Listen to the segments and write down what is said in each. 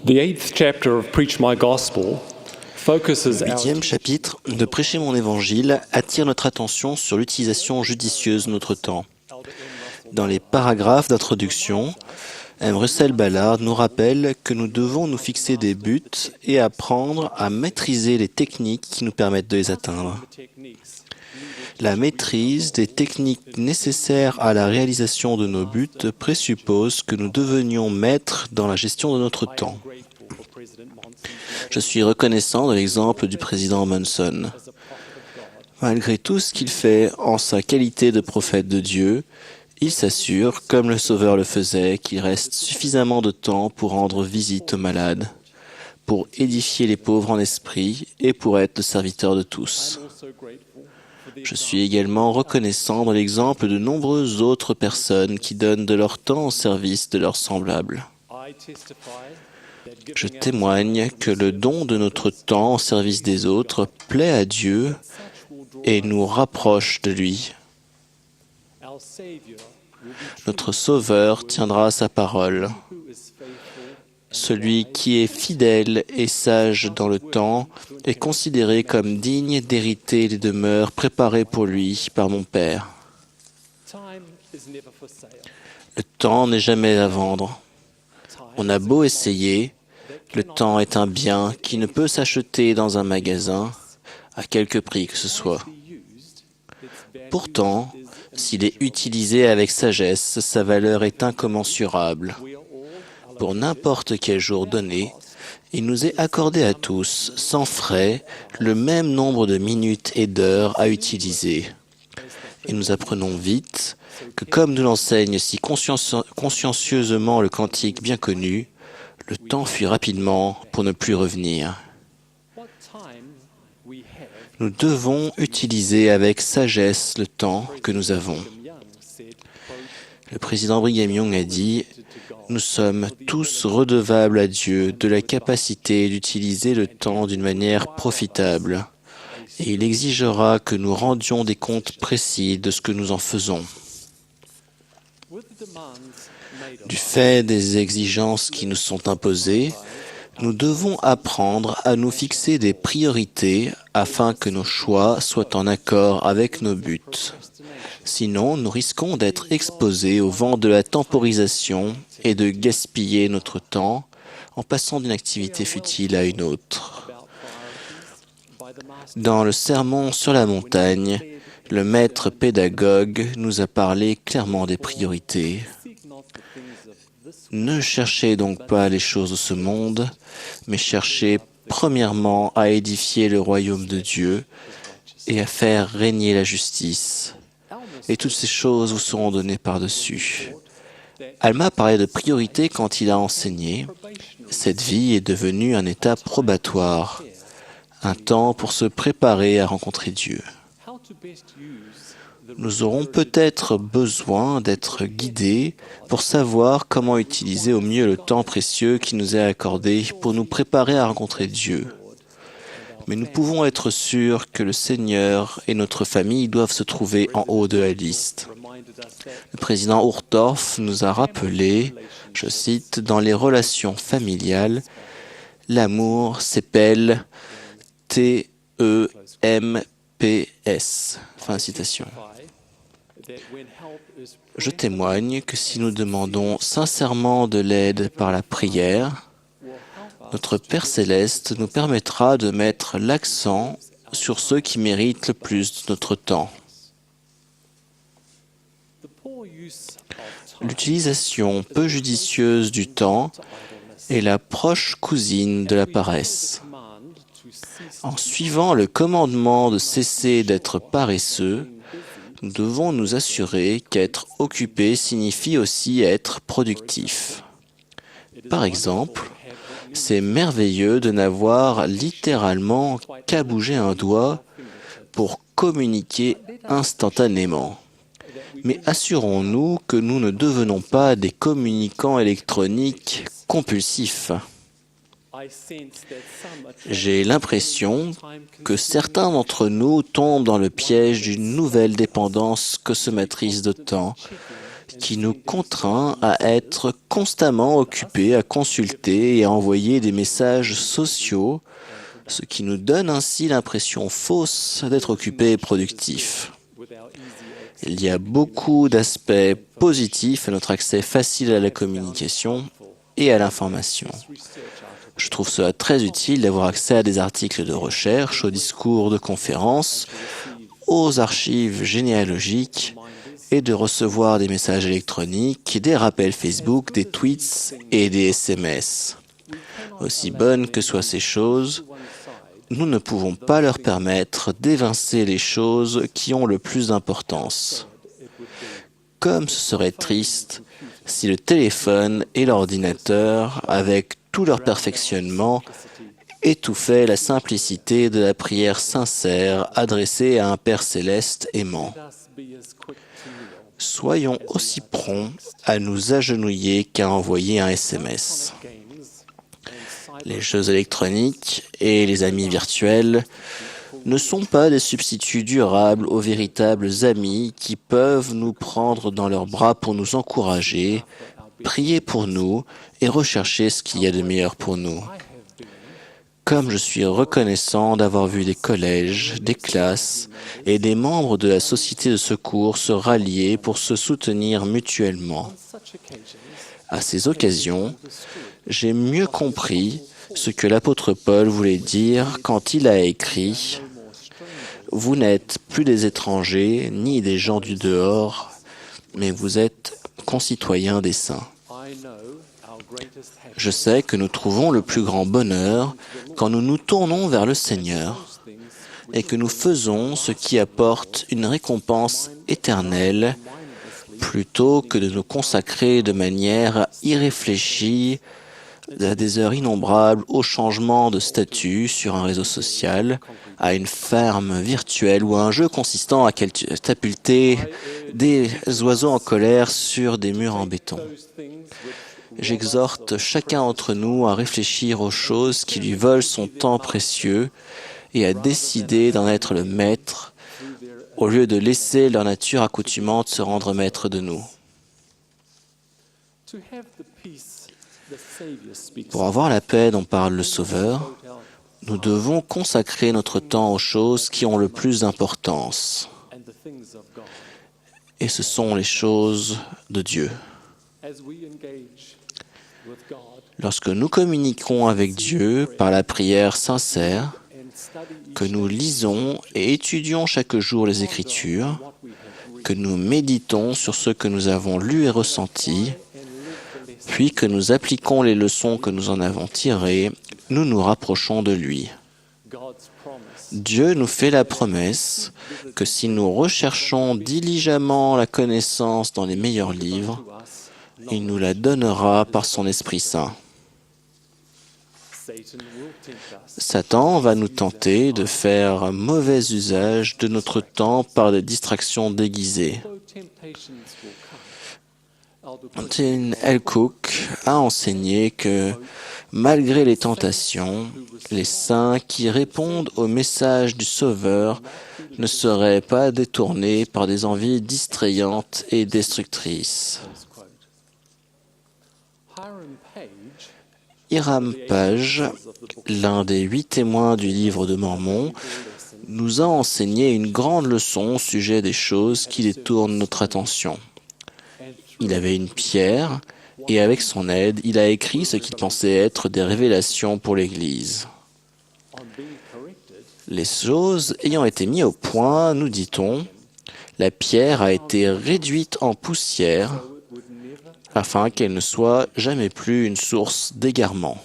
The eighth chapter of Preach My Gospel focuses Le our 8e chapitre de Prêcher mon évangile attire notre attention sur l'utilisation judicieuse de notre temps. Dans les paragraphes d'introduction, M. Russell Ballard nous rappelle que nous devons nous fixer des buts et apprendre à maîtriser les techniques qui nous permettent de les atteindre. La maîtrise des techniques nécessaires à la réalisation de nos buts présuppose que nous devenions maîtres dans la gestion de notre temps. Je suis reconnaissant de l'exemple du président Monson. Malgré tout ce qu'il fait en sa qualité de prophète de Dieu, il s'assure, comme le Sauveur le faisait, qu'il reste suffisamment de temps pour rendre visite aux malades, pour édifier les pauvres en esprit et pour être le serviteur de tous. Je suis également reconnaissant de l'exemple de nombreuses autres personnes qui donnent de leur temps au service de leurs semblables. Je témoigne que le don de notre temps au service des autres plaît à Dieu et nous rapproche de lui. Notre Sauveur tiendra sa parole. Celui qui est fidèle et sage dans le temps est considéré comme digne d'hériter les demeures préparées pour lui par mon Père. Le temps n'est jamais à vendre. On a beau essayer, le temps est un bien qui ne peut s'acheter dans un magasin, à quelque prix que ce soit. Pourtant, s'il est utilisé avec sagesse, sa valeur est incommensurable. Pour n'importe quel jour donné, il nous est accordé à tous, sans frais, le même nombre de minutes et d'heures à utiliser. Et nous apprenons vite que, comme nous l'enseigne si consciencieusement le cantique bien connu, le temps fuit rapidement pour ne plus revenir. Nous devons utiliser avec sagesse le temps que nous avons. Le président Brigham Young a dit « Nous sommes tous redevables à Dieu de la capacité d'utiliser le temps d'une manière profitable, et il exigera que nous rendions des comptes précis de ce que nous en faisons. » Du fait des exigences qui nous sont imposées, nous devons apprendre à nous fixer des priorités afin que nos choix soient en accord avec nos buts. Sinon, nous risquons d'être exposés au vent de la temporisation et de gaspiller notre temps en passant d'une activité futile à une autre. Dans le sermon sur la montagne, le maître pédagogue nous a parlé clairement des priorités. Ne cherchez donc pas les choses de ce monde, mais cherchez premièrement à édifier le royaume de Dieu et à faire régner la justice. Et toutes ces choses vous seront données par-dessus. Alma parlait de priorité quand il a enseigné. Cette vie est devenue un état probatoire, un temps pour se préparer à rencontrer Dieu. Nous aurons peut-être besoin d'être guidés pour savoir comment utiliser au mieux le temps précieux qui nous est accordé pour nous préparer à rencontrer Dieu. Mais nous pouvons être sûrs que le Seigneur et notre famille doivent se trouver en haut de la liste. Le président Uchtdorf nous a rappelé, je cite, « Dans les relations familiales, l'amour s'épelle T-E-M-P-S. » Fin de citation. Je témoigne que si nous demandons sincèrement de l'aide par la prière, notre Père Céleste nous permettra de mettre l'accent sur ceux qui méritent le plus de notre temps. L'utilisation peu judicieuse du temps est la proche cousine de la paresse. En suivant le commandement de cesser d'être paresseux, nous devons nous assurer qu'être occupé signifie aussi être productif. Par exemple, c'est merveilleux de n'avoir littéralement qu'à bouger un doigt pour communiquer instantanément. Mais assurons-nous que nous ne devenons pas des communicants électroniques compulsifs. J'ai l'impression que certains d'entre nous tombent dans le piège d'une nouvelle dépendance consommatrice de temps qui nous contraint à être constamment occupés, à consulter et à envoyer des messages sociaux, ce qui nous donne ainsi l'impression fausse d'être occupés et productifs. Il y a beaucoup d'aspects positifs à notre accès facile à la communication et à l'information. Je trouve cela très utile d'avoir accès à des articles de recherche, aux discours de conférences, aux archives généalogiques et de recevoir des messages électroniques, des rappels Facebook, des tweets et des SMS. Aussi bonnes que soient ces choses, nous ne pouvons pas leur permettre d'évincer les choses qui ont le plus d'importance. Comme ce serait triste si le téléphone et l'ordinateur, avec tout leur perfectionnement, étouffaient la simplicité de la prière sincère adressée à un Père céleste aimant. Soyons aussi prompts à nous agenouiller qu'à envoyer un SMS. Les jeux électroniques et les amis virtuels ne sont pas des substituts durables aux véritables amis qui peuvent nous prendre dans leurs bras pour nous encourager, prier pour nous et rechercher ce qu'il y a de meilleur pour nous. Comme je suis reconnaissant d'avoir vu des collèges, des classes et des membres de la société de secours se rallier pour se soutenir mutuellement. À ces occasions, j'ai mieux compris ce que l'apôtre Paul voulait dire quand il a écrit « Vous n'êtes plus des étrangers ni des gens du dehors, mais vous êtes concitoyens des saints. » Je sais que nous trouvons le plus grand bonheur quand nous nous tournons vers le Seigneur et que nous faisons ce qui apporte une récompense éternelle plutôt que de nous consacrer de manière irréfléchie à des heures innombrables au changement de statut sur un réseau social, à une ferme virtuelle ou à un jeu consistant à catapulter des oiseaux en colère sur des murs en béton. J'exhorte chacun d'entre nous à réfléchir aux choses qui lui volent son temps précieux et à décider d'en être le maître au lieu de laisser leur nature accoutumante se rendre maître de nous. Pour avoir la paix dont parle le Sauveur, nous devons consacrer notre temps aux choses qui ont le plus d'importance. Et ce sont les choses de Dieu. Lorsque nous communiquons avec Dieu par la prière sincère, que nous lisons et étudions chaque jour les Écritures, que nous méditons sur ce que nous avons lu et ressenti, puis que nous appliquons les leçons que nous en avons tirées, nous nous rapprochons de lui. Dieu nous fait la promesse que si nous recherchons diligemment la connaissance dans les meilleurs livres, il nous la donnera par son Esprit Saint. Satan va nous tenter de faire mauvais usage de notre temps par des distractions déguisées. Martin L. Cook a enseigné que, malgré les tentations, les saints qui répondent au message du Sauveur ne seraient pas détournés par des envies distrayantes et destructrices. Hiram Page, l'un des 8 témoins du livre de Mormon, nous a enseigné une grande leçon au sujet des choses qui détournent notre attention. Il avait une pierre et avec son aide, il a écrit ce qu'il pensait être des révélations pour l'Église. Les choses ayant été mises au point, nous dit-on, la pierre a été réduite en poussière afin qu'elle ne soit jamais plus une source d'égarement.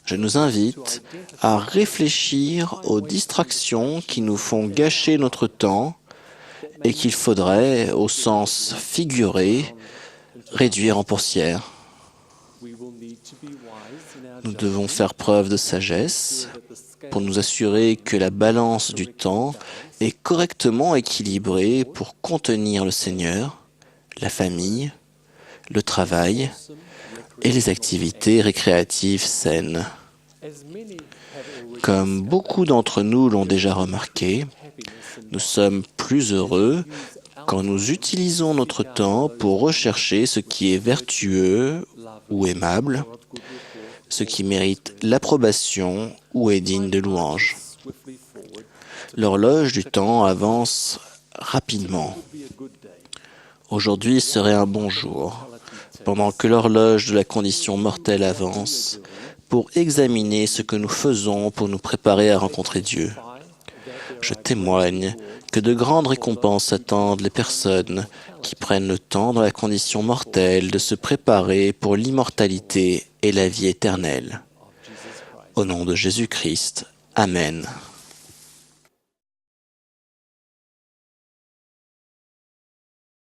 Je nous invite à réfléchir aux distractions qui nous font gâcher notre temps et qu'il faudrait, au sens figuré, réduire en poussière. Nous devons faire preuve de sagesse pour nous assurer que la balance du temps est correctement équilibrée pour contenir le Seigneur, la famille, le travail et les activités récréatives saines. Comme beaucoup d'entre nous l'ont déjà remarqué, nous sommes plus heureux quand nous utilisons notre temps pour rechercher ce qui est vertueux ou aimable, ce qui mérite l'approbation ou est digne de louange. L'horloge du temps avance rapidement. Aujourd'hui serait un bon jour, pendant que l'horloge de la condition mortelle avance, pour examiner ce que nous faisons pour nous préparer à rencontrer Dieu. Je témoigne que de grandes récompenses attendent les personnes qui prennent le temps dans la condition mortelle de se préparer pour l'immortalité et la vie éternelle. Au nom de Jésus-Christ, Amen.